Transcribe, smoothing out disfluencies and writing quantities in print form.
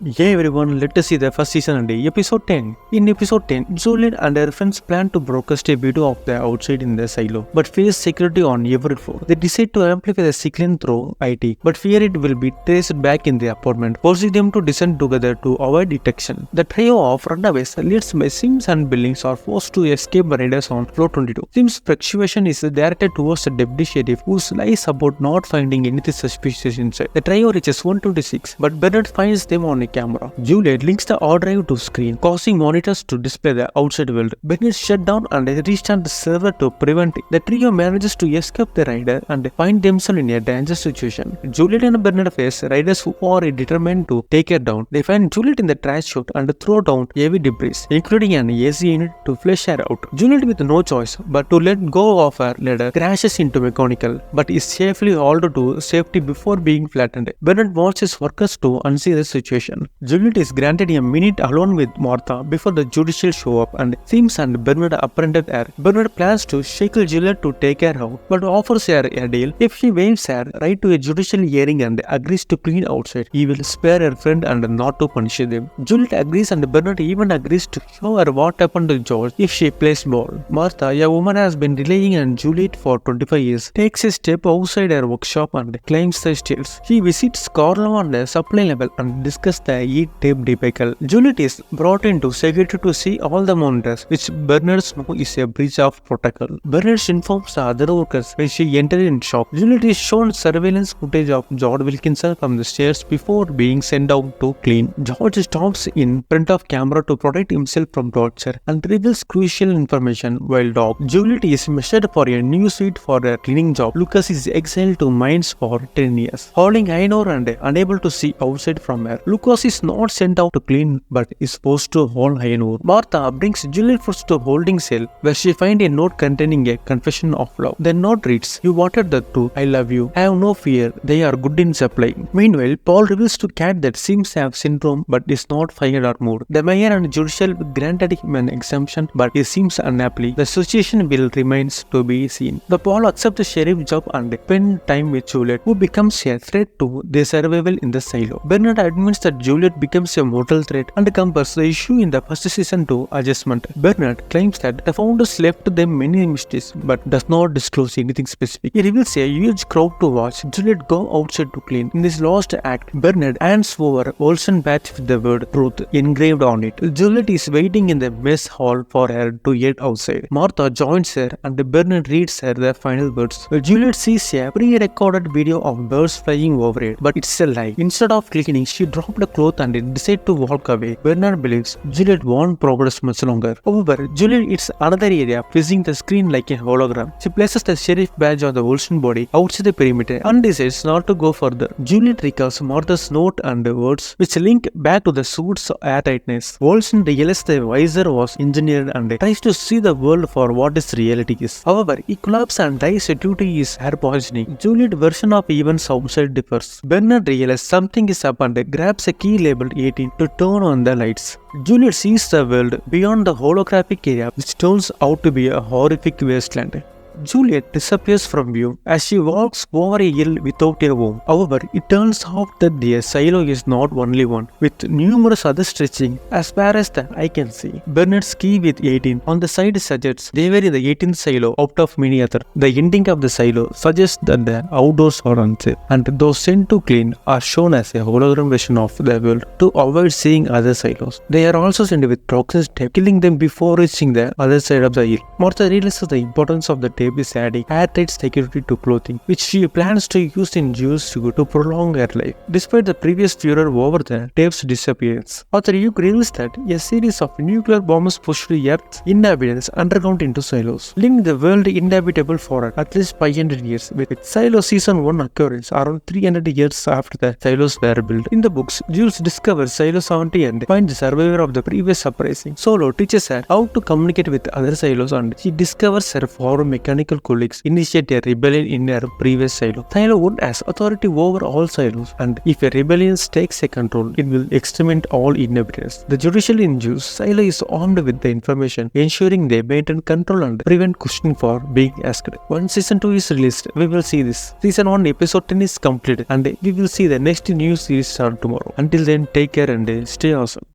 Hey everyone, let us see the first season and episode 10. In episode 10, Juliet and her friends plan to broadcast a video of the outside in the silo, but face security on every floor. They decide to amplify the signal through IT, but fear it will be traced back in the apartment, forcing them to descend together to avoid detection. The trio of runaways, led by Sims and Billings, are forced to escape raiders on floor 22. Sims' persuasion is directed towards the deputy sheriff, who lies about not finding anything suspicious inside. The trio reaches 126, but Bernard finds them on a camera. Juliet links the hard drive to screen, causing monitors to display the outside world. Bernard shut down and restart the server to prevent it. The trio manages to escape the raider and find themselves in a dangerous situation. Juliet and Bernard face raiders who are determined to take her down. They find Juliet in the trash chute and throw down heavy debris, including an AC unit, to flush her out. Juliet, with no choice but to let go of her ladder, crashes into mechanical, but is safely hauled to safety before being flattened. Bernard wants his workers to unsee the situation. Juliet is granted a minute alone with Martha before the judicial show up and Sims and Bernard apprehended her. Bernard plans to shackle Juliet to take her out, but offers her a deal. If she waives her right to a judicial hearing and agrees to clean outside, he will spare her friend and not to punish them. Juliet agrees and Bernard even agrees to show her what happened to George if she plays ball. Martha, a woman has been relying on Juliet for 25 years, takes a step outside her workshop and claims the steals. She visits Carlo on the supply level and discusses the E-tape debacle. Juliet is brought into security to see all the monitors, which Bernard knows is a breach of protocol. Bernard informs the other workers when she enters in shock. Juliet is shown surveillance footage of George Wilkinson from the stairs before being sent out to clean. George stops in front of camera to protect himself from torture and reveals crucial information while dog. Juliet is measured for a new suit for a cleaning job. Lucas is exiled to mines for 10 years, hauling iron ore and unable to see outside from her. Lucas is not sent out to clean but is supposed to haul iron ore. Martha brings Juliet first to holding cell where she finds a note containing a confession of love. The note reads, "You wanted the truth. I love you. Have no fear. They are good in supplying." Meanwhile, Paul reveals to Kat that Sims have syndrome but is not fired or moved. The mayor and judicial granted him an exemption but he seems unhappy. The situation will remains to be seen. The Paul accepts the sheriff job and spend time with Juliet, who becomes a threat to their survival in the silo. Bernard admits that Juliet becomes a mortal threat and compares the issue in the first season to adjustment. Bernard claims that the founders left them many mysteries but does not disclose anything specific. He reveals a huge crowd to watch Juliet go outside to clean. In this last act, Bernard hands over Olsen badge with the word truth engraved on it. Juliet is waiting in the mess hall for her to get outside. Martha joins her and Bernard reads her the final words. Juliet sees a pre-recorded video of birds flying over it, but it's a lie. Instead of cleaning, she dropped the cloth and decides to walk away. Bernard believes Juliet won't progress much longer. However, Juliet hits another area, freezing the screen like a hologram. She places the sheriff badge on the Olsen body outside the perimeter and decides not to go further. Juliet recalls Martha's note and words, which link back to the suit's airtightness. Olsen realizes the visor was engineered and tries to see the world for what its reality is. However, he collapses and dies due to his air poisoning. Juliet's version of events outside differs. Bernard realizes something is up and grabs a key labeled 18 to turn on the lights. Juliet sees the world beyond the holographic area, which turns out to be a horrific wasteland. Juliet disappears from view as she walks over a hill without a home. However, it turns out that the silo is not only one, with numerous others stretching as far as the eye can see. Bernard's key with 18 on the side suggests they were in the 18th silo out of many other. The ending of the silo suggests that the outdoors are unsafe, and those sent to clean are shown as a hologram version of the world to avoid seeing other silos. They are also sent with toxic tape, killing them before reaching the other side of the hill. Martha realizes the importance of the tape is adding airtight security to clothing, which she plans to use in Jules to prolong her life. Despite the previous furor over the tape's disappearance, Author Hugh reveals that a series of nuclear bombs pushed Earth's inhabitants underground into silos, leaving the world inhabitable for at least 500 years, with Silo Season 1 occurrence around 300 years after the silos were built. In the books, Jules discovers Silo 70 and finds the survivor of the previous uprising. Solo teaches her how to communicate with other silos and she discovers her forum mechanism mechanical colleagues initiate a rebellion in their previous silo. Silo 1 has authority over all silos, and if a rebellion takes a control, it will exterminate all inhabitants. The judicial injures Silo is armed with the information, ensuring they maintain control and prevent questioning for being asked. Once season 2 is released, we will see this. Season 1 episode 10 is completed, and we will see the next new series start tomorrow. Until then, take care and stay awesome.